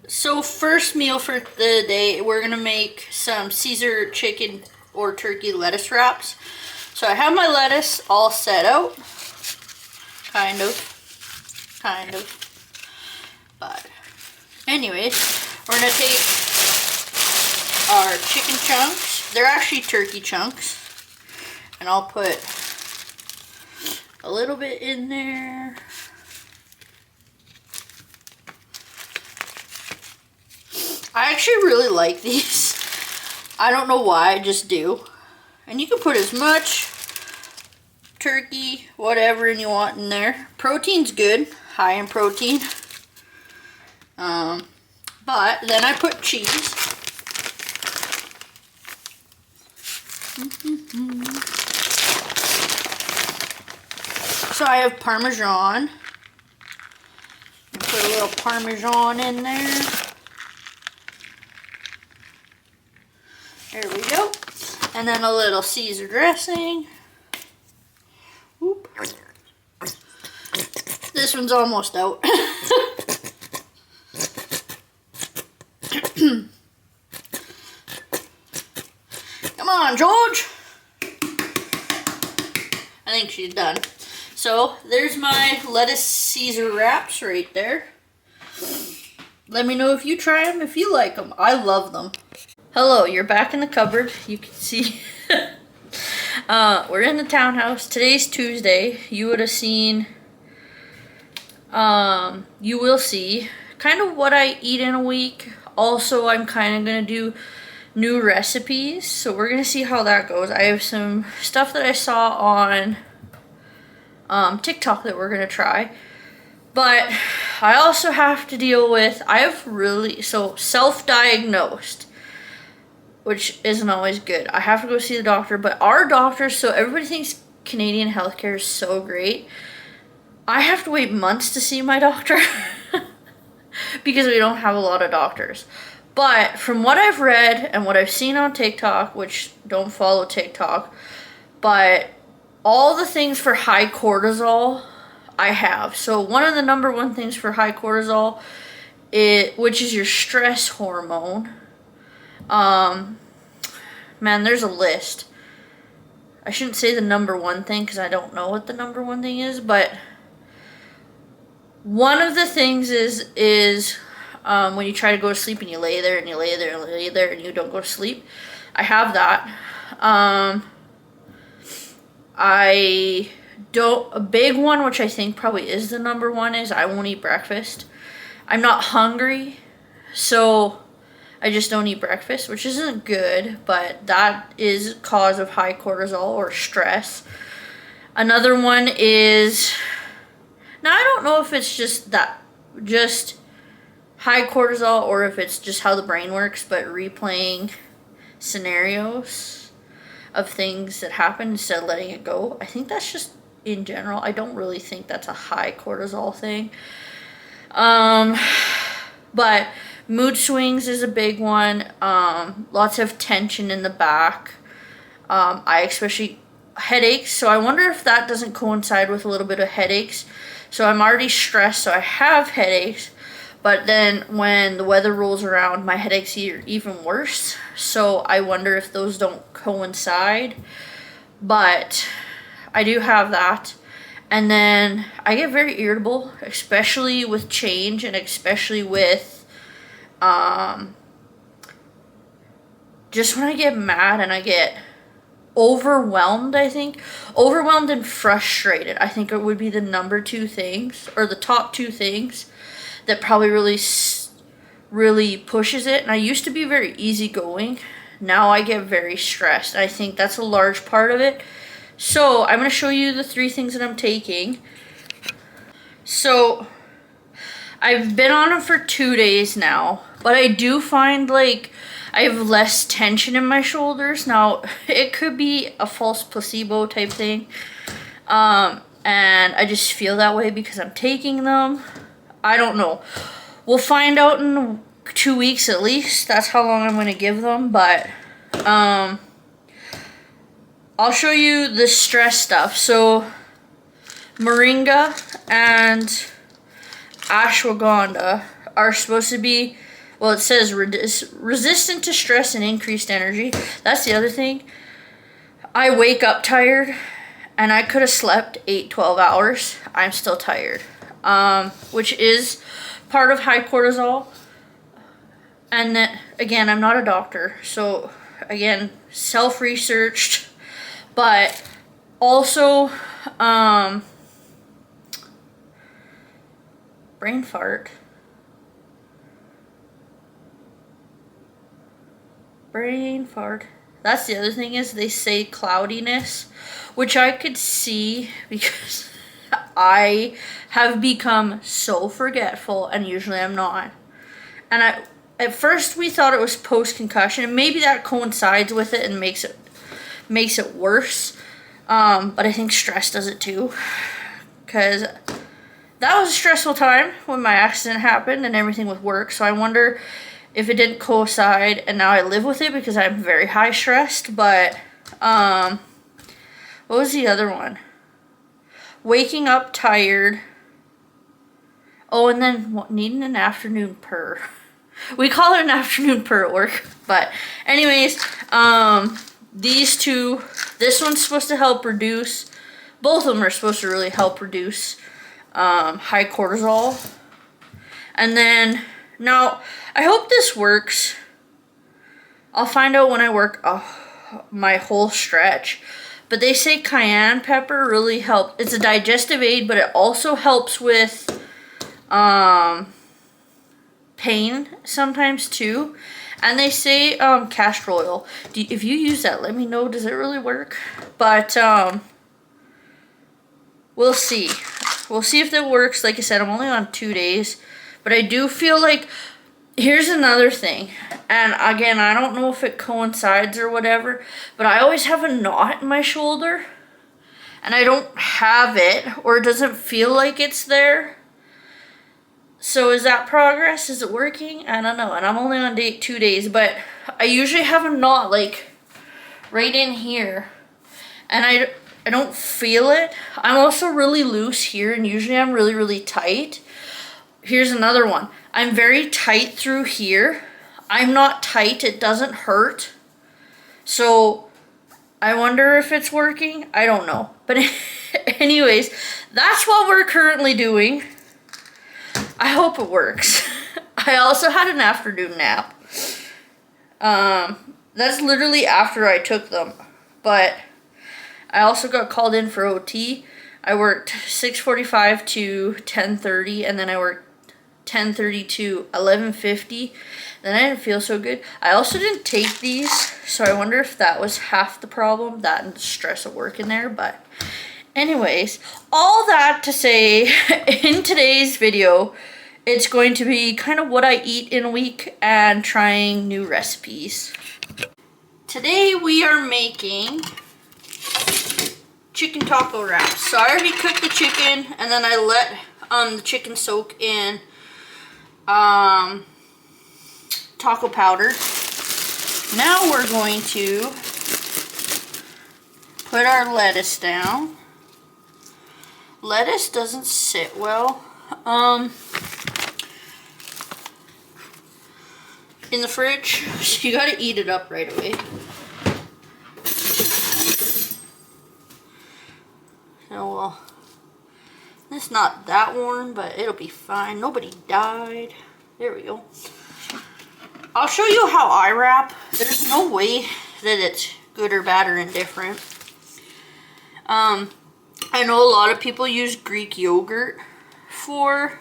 So first meal for the day, we're gonna make some Caesar chicken or turkey lettuce wraps. So I have my lettuce all set out, kind of, but anyways, we're gonna take our chicken chunks. They're actually turkey chunks, and I'll put a little bit in there. I actually really like these. I don't know why, I just do. And you can put as much turkey, whatever you want in there. Protein's good, high in protein. But then I put cheese. So I have Parmesan. Put a little Parmesan in there. There we go. And then a little Caesar dressing. Oop. This one's almost out. Come on, George. I think she's done. So there's my lettuce Caesar wraps right there. Let me know if you try them, if you like them. I love them. Hello, you're back in the cupboard. You can see we're in the townhouse. Today's Tuesday. You would have seen, you will see kind of what I eat in a week. Also, I'm kind of going to do new recipes. So we're going to see how that goes. I have some stuff that I saw on TikTok that we're going to try. But I also have to deal with, self-diagnosed, which isn't always good. I have to go see the doctor, but our doctor, so everybody thinks Canadian healthcare is so great. I have to wait months to see my doctor because we don't have a lot of doctors. But from what I've read and what I've seen on TikTok, which don't follow TikTok, but all the things for high cortisol, I have. So one of the number one things for high cortisol, which is your stress hormone. Man, there's a list. I shouldn't say the number one thing because I don't know what the number one thing is, but one of the things is when you try to go to sleep and you lay there and you lay there and lay there and you don't go to sleep. I have that. A big one, which I think probably is the number one, is I won't eat breakfast. I'm not hungry, so I just don't eat breakfast, which isn't good, but that is cause of high cortisol or stress. Another one is, now I don't know if it's just high cortisol or if it's just how the brain works, but replaying scenarios of things that happen instead of letting it go. I think that's just in general. I don't really think that's a high cortisol thing. But mood swings is a big one. Lots of tension in the back. I especially headaches. So I wonder if that doesn't coincide with a little bit of headaches. So I'm already stressed, so I have headaches. But then when the weather rolls around, my headaches are even worse. So I wonder if those don't coincide. But I do have that. And then I get very irritable, especially with change and especially with just when I get mad and I get overwhelmed, I think. Overwhelmed and frustrated, I think it would be the number two things, or the top two things that probably really pushes it. And I used to be very easygoing. Now I get very stressed. I think that's a large part of it. So I'm going to show you the 3 things that I'm taking. So I've been on them for 2 days now, but I do find like I have less tension in my shoulders. Now, it could be a false placebo type thing. And I just feel that way because I'm taking them. I don't know. We'll find out in 2 weeks at least. That's how long I'm going to give them. But I'll show you the stress stuff. So moringa and ashwagandha are supposed to be Well, it says resistant to stress and increased energy. That's the other thing. I wake up tired, and I could have slept 8-12 hours. I'm still tired, which is part of high cortisol. And then, again, I'm not a doctor, so again, self-researched, but also brain fart. Brain fart. That's the other thing, is they say cloudiness, which I could see because I have become so forgetful, and usually I'm not. And at first we thought it was post-concussion, and maybe that coincides with it and makes it worse. But I think stress does it too, because that was a stressful time when my accident happened and everything with work. So I wonder if it didn't coincide, and now I live with it because I'm very high stressed. But what was the other one? Waking up tired. Oh, and then needing an afternoon purr. We call it an afternoon purr at work. But anyways, these two, this one's supposed to help reduce, both of them are supposed to really help reduce high cortisol. And then, now, I hope this works. I'll find out when I work my whole stretch. But they say cayenne pepper really helps. It's a digestive aid, but it also helps with pain sometimes too. And they say castor oil. If you use that, let me know. Does it really work? But we'll see. We'll see if that works. Like I said, I'm only on 2 days. But I do feel like, here's another thing. And again, I don't know if it coincides or whatever, but I always have a knot in my shoulder. And I don't have it, or it doesn't feel like it's there. So is that progress? Is it working? I don't know. And I'm only on 2 days, but I usually have a knot like right in here. And I don't feel it. I'm also really loose here, and usually I'm really, really tight. Here's another one. I'm very tight through here. I'm not tight. It doesn't hurt. So I wonder if it's working. I don't know. But anyways, that's what we're currently doing. I hope it works. I also had an afternoon nap. That's literally after I took them. But I also got called in for OT. I worked 6:45 to 10:30, and then I worked 10:30 to 11:50. Then I didn't feel so good. I also didn't take these, so I wonder if that was half the problem, that and the stress of work in there. But anyways, all that to say, in today's video, it's going to be kind of what I eat in a week and trying new recipes. Today we are making chicken taco wraps. So I already cooked the chicken, and then I let the chicken soak in taco powder. Now we're going to put our lettuce down. Lettuce doesn't sit well in the fridge, so you gotta eat it up right away. Oh well, it's not that warm, but it'll be fine. Nobody died. There we go. I'll show you how I wrap. There's no way that it's good or bad or indifferent. I know a lot of people use Greek yogurt for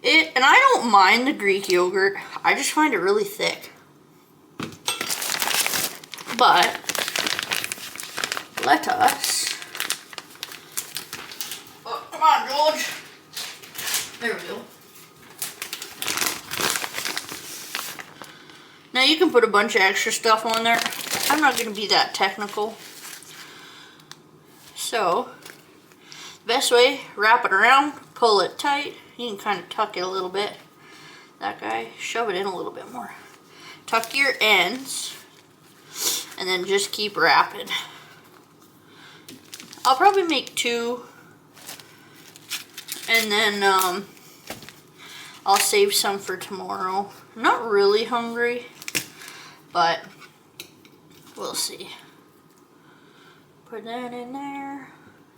it, and I don't mind the Greek yogurt. I just find it really thick. But let us... Oh, come on, George. There we go. Now you can put a bunch of extra stuff on there. I'm not going to be that technical. So, best way, wrap it around, pull it tight. You can kind of tuck it a little bit. That guy, shove it in a little bit more. Tuck your ends, and then just keep wrapping. I'll probably make 2, and then I'll save some for tomorrow. I'm not really hungry, but we'll see. Put that in there.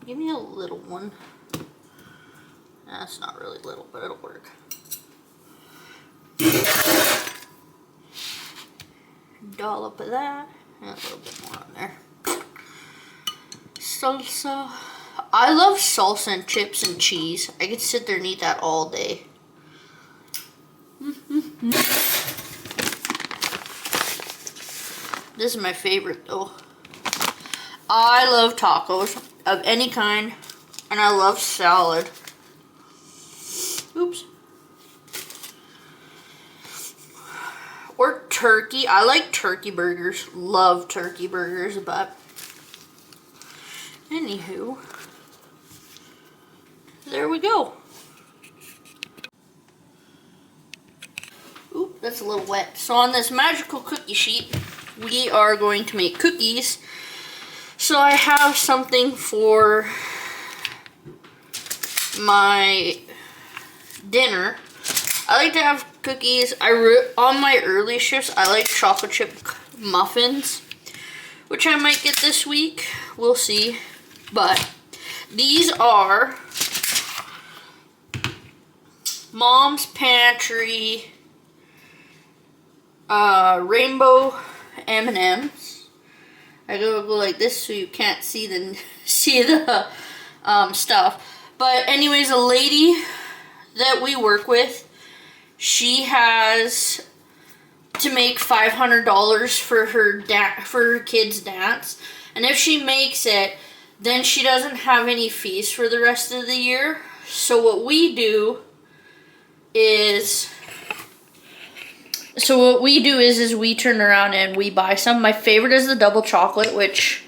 Give me a little one. That's not really little, but it'll work. Dollop of that. And a little bit more on there. Salsa. I love salsa and chips and cheese. I could sit there and eat that all day. This is my favorite though. I love tacos of any kind, and I love salad. Oops. Or turkey. I like turkey burgers. Love turkey burgers, but anywho, there we go. Oop, that's a little wet. So on this magical cookie sheet, we are going to make cookies. So I have something for my dinner. I like to have cookies. On my early shifts, I like chocolate chip muffins, which I might get this week. We'll see. But these are Mom's Pantry rainbow M&Ms. I go like this so you can't see the stuff. But anyways, a lady that we work with, she has to make $500 for her kids' dance, and if she makes it, then she doesn't have any fees for the rest of the year. So what we do is we turn around and we buy some. My favorite is the double chocolate, which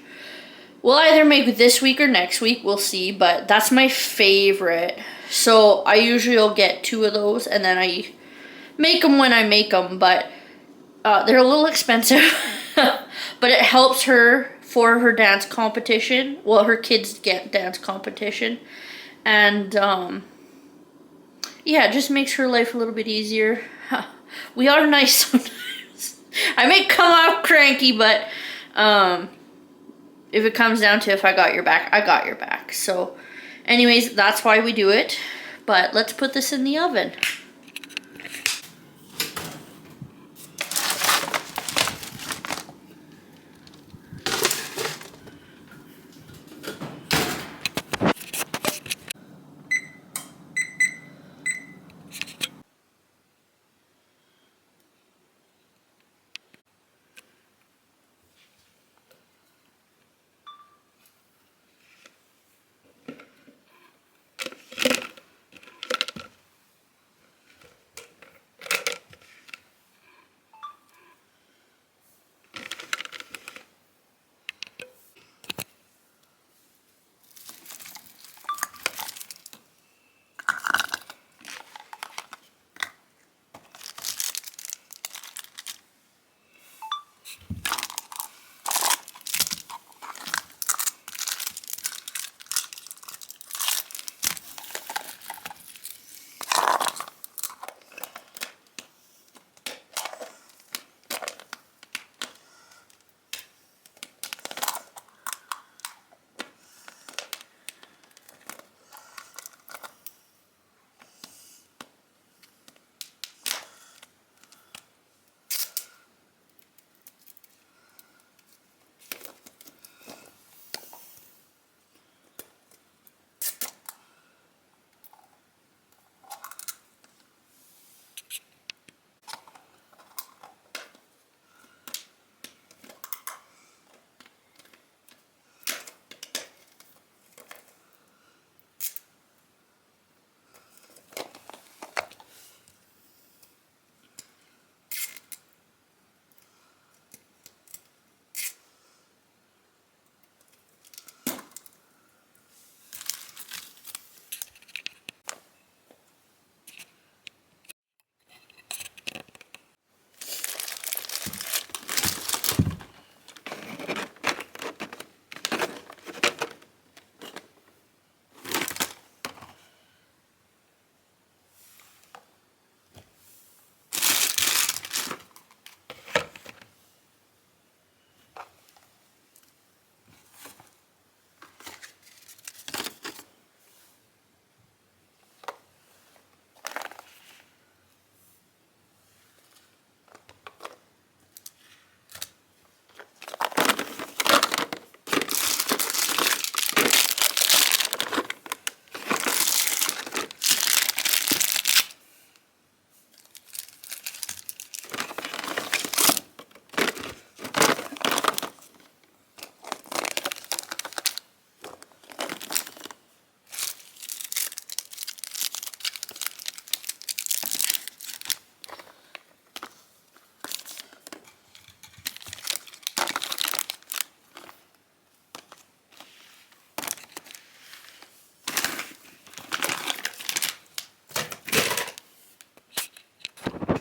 we'll either make this week or next week. We'll see, but that's my favorite. So I usually will get 2 of those, and then I make them when I make them, but they're a little expensive. But it helps her for her dance competition. Well, her kids get dance competition. And yeah, it just makes her life a little bit easier. We are nice sometimes. I may come off cranky, but if it comes down to if I got your back, I got your back. So anyways, that's why we do it. But let's put this in the oven.